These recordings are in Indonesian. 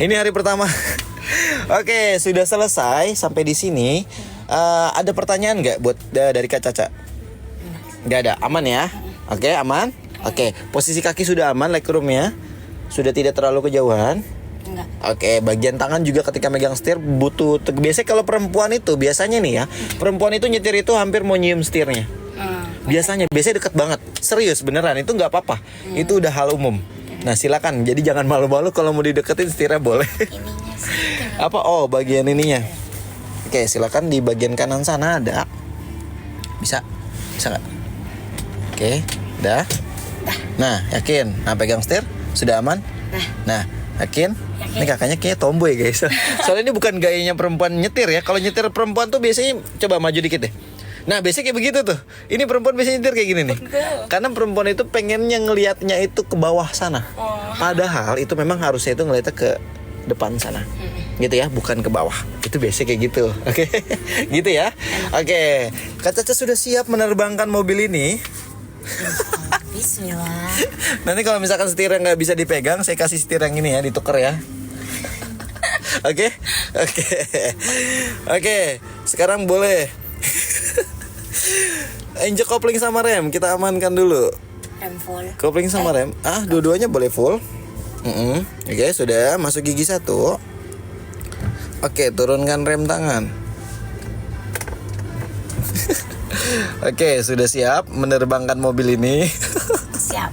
Ini hari pertama. Oke, sudah selesai sampai di sini. Ada pertanyaan nggak buat dari Kak Caca? Nggak ada, aman ya? Oke, aman. Oke, posisi kaki sudah aman, legroomnya sudah tidak terlalu kejauhan. Enggak. Oke, bagian tangan juga ketika megang setir butuh. Biasanya kalau perempuan itu biasanya nih ya, perempuan itu nyetir itu hampir mau nyium setirnya. Biasanya deket banget. Serius beneran itu nggak apa-apa. Itu udah hal umum. Nah silakan. Jadi jangan malu-malu kalau mau dideketin setirnya boleh. Ininya sih. Apa? Oh bagian ininya. Oke silakan di bagian kanan sana ada. Bisa nggak? Oke, udah. Nah yakin. Nah pegang setir sudah aman. Nah yakin. Ini kakaknya kayak tomboy guys. Soalnya ini bukan gayanya perempuan nyetir ya. Kalau nyetir perempuan tuh biasanya coba maju dikit deh. Nah biasanya kayak begitu tuh. Ini perempuan biasanya nyetir kayak gini nih. Karena perempuan itu pengennya ngelihatnya itu ke bawah sana. Padahal itu memang harusnya itu ngelihatnya ke depan sana. Gitu ya, bukan ke bawah. Itu biasanya kayak gitu. Oke. Gitu ya. Oke. Kak Caca sudah siap menerbangkan mobil ini. Bismillah. Nanti kalau misalkan setir yang nggak bisa dipegang, saya kasih setir yang ini ya, ditukar ya. Oke. Sekarang boleh. Injek kopling sama rem, kita amankan dulu. Rem full. Kopling sama rem, dua-duanya boleh full. Oke, sudah masuk gigi 1. Oke, turunkan rem tangan. Oke, sudah siap menerbangkan mobil ini. Siap.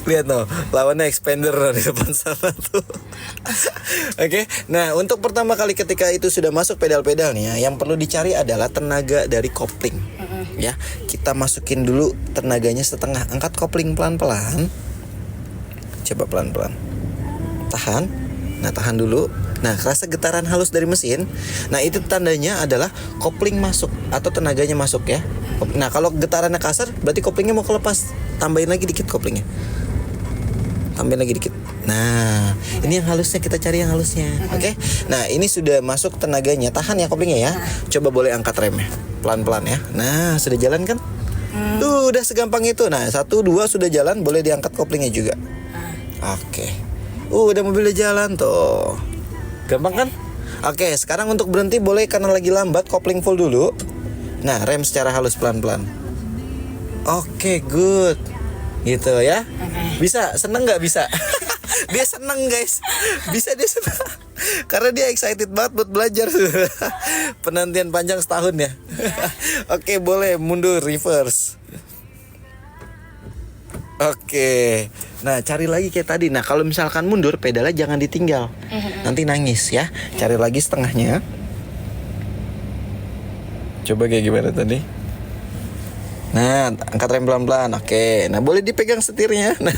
Lihat no, lawannya expander di depan sana tuh. Oke, nah untuk pertama kali ketika itu sudah masuk pedal-pedal nih ya, yang perlu dicari adalah tenaga dari kopling. Ya, kita masukin dulu tenaganya setengah. Angkat kopling pelan-pelan. Coba pelan-pelan. Tahan. Nah, tahan dulu. Nah, rasa getaran halus dari mesin. Nah, itu tandanya adalah kopling masuk atau tenaganya masuk ya. Nah, kalau getarannya kasar berarti koplingnya mau kelepas. Tambahin lagi dikit koplingnya. Tambahin lagi dikit. Nah, ini yang halusnya, kita cari yang halusnya. Oke. Nah, ini sudah masuk tenaganya. Tahan ya koplingnya ya. Coba boleh angkat remnya. Pelan-pelan ya. Nah, sudah jalan kan? Tuh, udah segampang itu. Nah, 1, 2 sudah jalan, boleh diangkat koplingnya juga. Oke. Udah mobilnya jalan tuh. Gampang kan? Oke, sekarang untuk berhenti boleh karena lagi lambat, kopling full dulu. Nah, rem secara halus pelan-pelan. Oke, good. Gitu ya. Bisa, seneng nggak bisa? Dia seneng guys. Bisa dia seneng. Karena dia excited banget buat belajar. Penantian panjang setahun ya. Oke, boleh mundur, reverse. Oke. Nah, cari lagi kayak tadi. Nah, kalau misalkan mundur, pedalnya jangan ditinggal. Nanti nangis ya. Cari lagi setengahnya. Coba kayak gimana tadi? Nah, angkat rem pelan-pelan. Oke. Nah, boleh dipegang setirnya. Nah,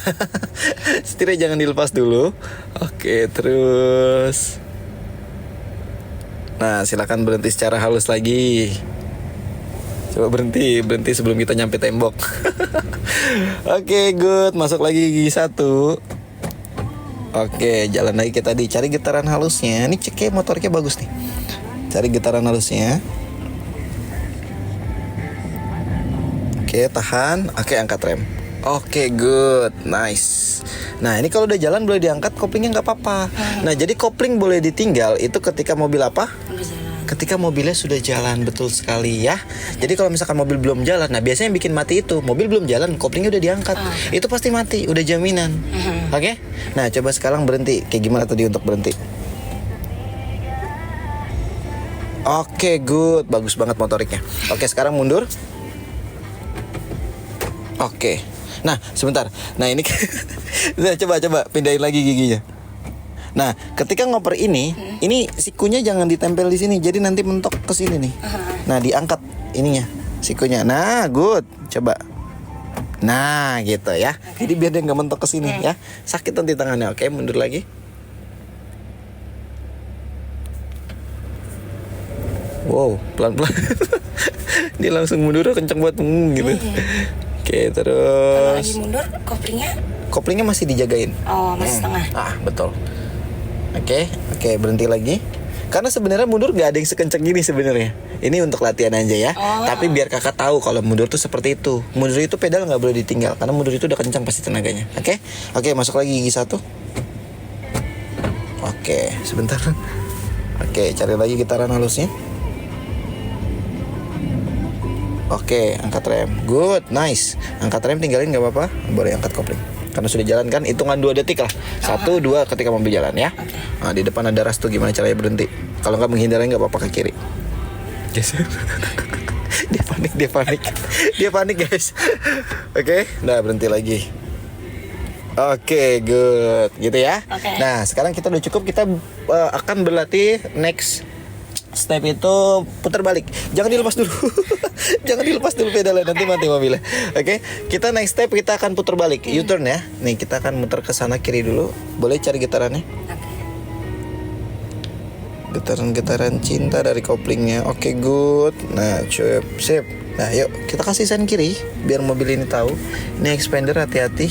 setirnya jangan dilepas dulu. Oke, terus. Nah, silakan berhenti secara halus lagi. Coba berhenti sebelum kita nyampe tembok. Oke, good. Masuk lagi gigi 1. Oke, jalan lagi kayak tadi. Cari getaran halusnya. Ini cek motornya bagus nih. Cari getaran halusnya. Oke, tahan. Oke, angkat rem. Oke, good. Nice. Nah, ini kalau udah jalan boleh diangkat, koplingnya nggak apa-apa. Nah, jadi kopling boleh ditinggal itu ketika mobil apa? Ketika mobilnya sudah jalan, betul sekali ya. Jadi kalau misalkan mobil belum jalan, nah biasanya yang bikin mati itu mobil belum jalan, koplingnya udah diangkat, itu pasti mati, udah jaminan. Oke? Nah coba sekarang berhenti. Kayak gimana tadi untuk berhenti? Oke, good, bagus banget motoriknya. Oke, sekarang mundur. Oke. Nah sebentar. Nah ini, nah, coba pindahin lagi giginya. Nah, ketika ngoper ini sikunya jangan ditempel di sini, jadi nanti mentok ke sini nih. Nah, diangkat ininya, sikunya. Nah, good. Coba. Nah, gitu ya. Jadi biar dia nggak mentok ke sini ya. Sakit nanti tangannya. Oke, mundur lagi. Wow, pelan-pelan. Dia langsung mundur kenceng banget gitu. Oke, terus. Kalau lagi mundur, koplingnya masih dijagain. Oh, masih setengah. Betul. Oke, berhenti lagi. Karena sebenarnya mundur gak ada yang sekenceng gini sebenarnya. Ini untuk latihan aja ya. Tapi biar kakak tahu kalau mundur tuh seperti itu. Mundur itu pedal nggak boleh ditinggal karena mundur itu udah kencang pasti tenaganya. Oke, masuk lagi gigi 1. Oke, sebentar. Oke, cari lagi gitaran halusnya. Oke, angkat rem. Good, nice. Angkat rem, tinggalin nggak apa-apa. Boleh angkat kopling. Karena sudah jalan kan, hitungan 2 detik lah. 1, 2 ketika mobil jalan ya. Nah, di depan ada ras tuh, gimana caranya berhenti? Kalau nggak menghindari nggak apa-apa ke kiri. Geser. Dia panik guys. Oke, nah berhenti lagi. Oke, good, gitu ya. Oke. Nah, sekarang kita udah cukup. Kita akan berlatih next step itu putar balik. Jangan dilepas dulu. Jangan dilepas dulu pedalnya, nanti mati mobilnya. Oke, kita next step kita akan putar balik. U-turn ya. Nih, kita akan muter ke sana kiri dulu. Boleh cari getarannya? Getaran-getaran cinta dari koplingnya. Oke, good. Nah, cukup, sip. Nah, yuk kita kasih sen kiri biar mobil ini tahu. Ini expander, hati-hati.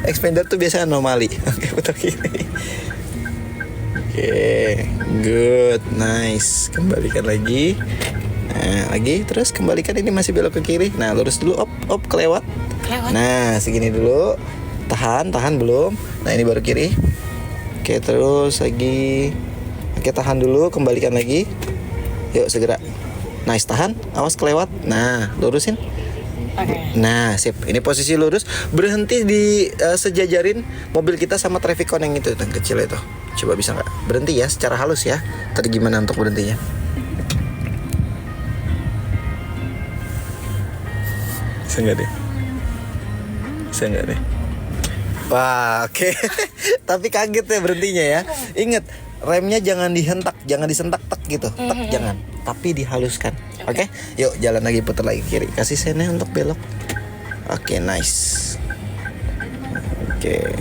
Expander tuh biasa anomali. Oke, putar kiri. Oke, good, nice. Kembalikan lagi. Nah, lagi, terus kembalikan, ini masih belok ke kiri. Nah, lurus dulu, op, kelewat. Nah, segini dulu. Tahan belum. Nah, ini baru kiri. Oke, terus lagi. Oke, tahan dulu, kembalikan lagi. Yuk, segera. Nice, tahan, awas kelewat. Nah, lurusin. Nah, sip. Ini posisi lurus. Berhenti di sejajarin mobil kita sama traffic cone yang itu, yang kecil itu. Coba bisa nggak? Berhenti ya, secara halus ya. Tadi gimana untuk berhentinya? Bisa nggak deh? Wah, oke. Tapi kaget ya berhentinya ya. Ingat, remnya jangan dihentak, jangan disentak tek gitu. Tek jangan, tapi dihaluskan. Oke? Yuk jalan lagi, putar lagi kiri. Kasih sennya untuk belok. Oke, nice. Oke.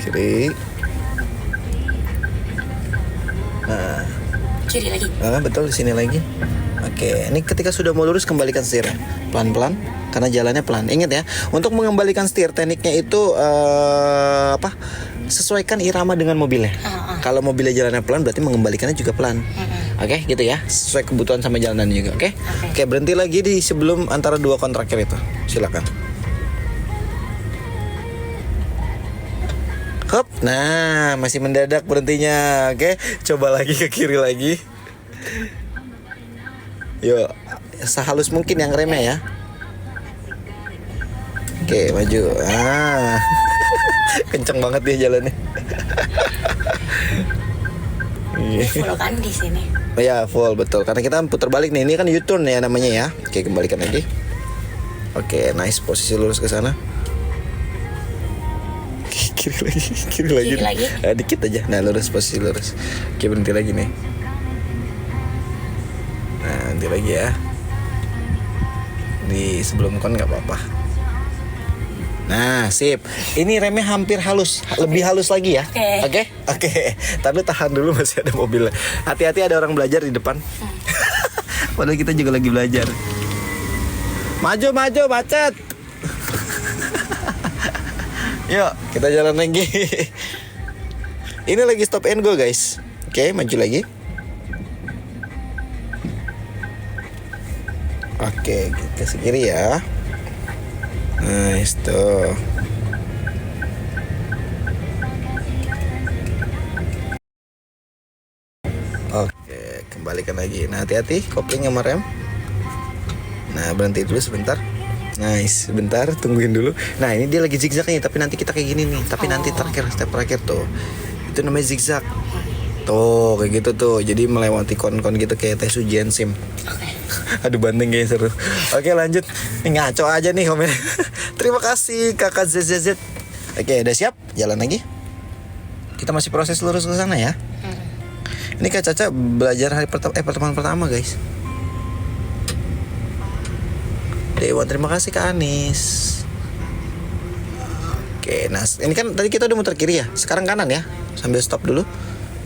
Kiri. Nah, Kiri lagi. betul, di sini lagi. Oke, ini ketika sudah mau lurus kembalikan setir pelan-pelan karena jalannya pelan. Ingat ya, untuk mengembalikan setir tekniknya itu sesuaikan irama dengan mobilnya. Kalau mobilnya jalannya pelan berarti mengembalikannya juga pelan. Oke, gitu ya. Sesuai kebutuhan sama jalanan juga, oke? Oke, berhenti lagi di sebelum antara dua kontraktor itu. Silakan. Hop. Nah, masih mendadak berhentinya. Oke, coba lagi ke kiri lagi. Yuk, sehalus mungkin yang remnya ya. Oke, maju. Kenceng banget dia jalannya. Full kan di sini. Ya, full, betul. Karena kita putar balik nih. Ini kan U-turn ya namanya ya. Oke, kembalikan lagi. Oke, nice, posisi lurus ke sana. Kiri lagi. Dikit aja. Nah, lurus, posisi lurus. Oke, berhenti lagi nih. Nah, nanti lagi ya. Di sebelum kon nggak apa-apa. Nah, sip. Ini remnya hampir halus, lebih halus lagi ya. Oke. Tapi tahan dulu, masih ada mobil. Hati-hati, ada orang belajar di depan. Padahal kita juga lagi belajar. Maju, macet. Yuk, kita jalan lagi. Ini lagi stop and go, guys. Oke, maju lagi. Oke, ke kiri ya. Nice tuh. Oke, kembalikan lagi. Nah, hati-hati kopling sama rem. Nah, berhenti dulu sebentar. Nice, sebentar, tungguin dulu. Nah, ini dia lagi zigzag nih, tapi nanti kita kayak gini nih. Tapi nanti step terakhir tuh. Itu namanya zigzag. Tuh, kayak gitu tuh. Jadi melewati kon-kon gitu kayak tes ujian SIM. Aduh, bandeng kayak seru. Oke, lanjut. Ini ngaco aja nih komen. Terima kasih kakak ZZZ. Oke, udah siap? Jalan lagi. Kita masih proses lurus ke sana ya. Ini Kak Caca belajar hari pertemuan pertama, guys. Dewan, terima kasih Kak Anis. Oke, nah ini kan tadi kita udah muter kiri ya. Sekarang kanan ya. Sambil stop dulu.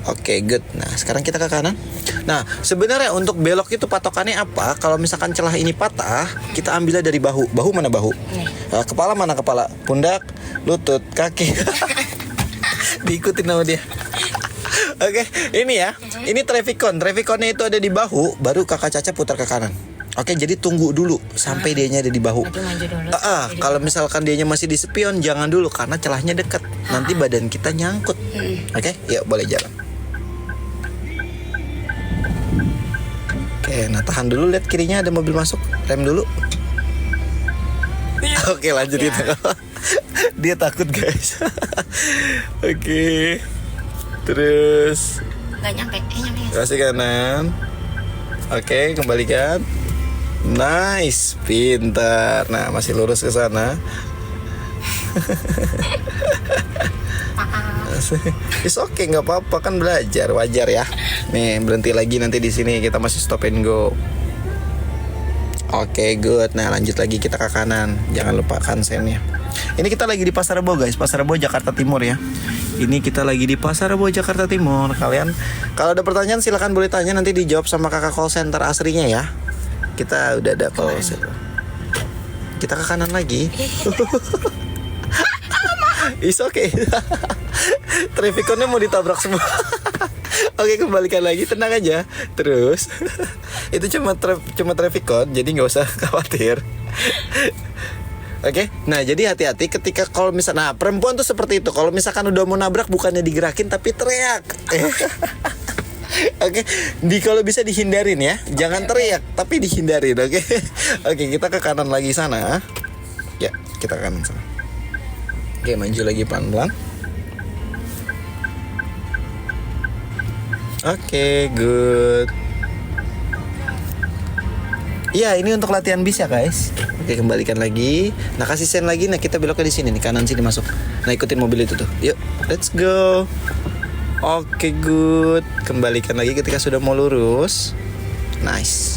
Oke, good. Nah, sekarang kita ke kanan. Nah, sebenarnya untuk belok itu patokannya apa? Kalau misalkan celah ini patah, kita ambilnya dari bahu. Bahu mana bahu? Kepala mana kepala? Pundak, lutut, kaki. Diikutin sama dia. Oke, ini ya. Ini traffic cone. Traffic cone-nya itu ada di bahu, baru Kakak Caca putar ke kanan. Oke, jadi tunggu dulu sampai dianya ada di bahu. Berarti maju dulu. Jadi Kalau misalkan dianya masih di spion, jangan dulu karena celahnya dekat. Nanti badan kita nyangkut. Oke, yuk boleh jalan. Oke, nah tahan dulu, lihat kirinya ada mobil masuk, rem dulu. Oke, lanjut Ya. itu. Dia takut guys. Oke, terus nggak nyampe. Nyampe ya. kasih kanan. Oke, kembalikan. Nice, pintar. Nah, masih lurus ke sana. It's okay, nggak apa-apa, kan belajar, wajar ya. Nih, berhenti lagi nanti di sini kita masih stop and go. Oke, good. Nah, lanjut lagi kita ke kanan. Jangan lupakan sennya. Ini kita lagi di Pasar Rebo guys, Pasar Rebo Jakarta Timur ya. Ini kita lagi di Pasar Rebo Jakarta Timur. Kalian kalau ada pertanyaan silahkan boleh tanya, nanti dijawab sama kakak call center asrinya ya. Kita udah ada call center. Kita ke kanan lagi. It's okay. Trafikonnya mau ditabrak semua. Oke, kembalikan lagi, tenang aja. Terus itu cuma trafikon, jadi nggak usah khawatir. Oke, nah jadi hati-hati ketika kalau misalnya, nah perempuan tuh seperti itu. Kalau misalkan udah mau nabrak, bukannya digerakin tapi teriak. Oke, kalau bisa dihindarin ya, jangan teriak tapi dihindarin. Oke, oke kita ke kanan lagi sana. Ya, kita ke kanan sana. Oke, maju lagi pelan-pelan. Oke, good. Iya, ini untuk latihan bis ya guys. Oke, kembalikan lagi. Nah, kasih sen lagi. Nah, kita beloknya di sini nih, kanan sini masuk. Nah, ikutin mobil itu tuh. Yuk, let's go. Oke, good. Kembalikan lagi ketika sudah mau lurus. Nice.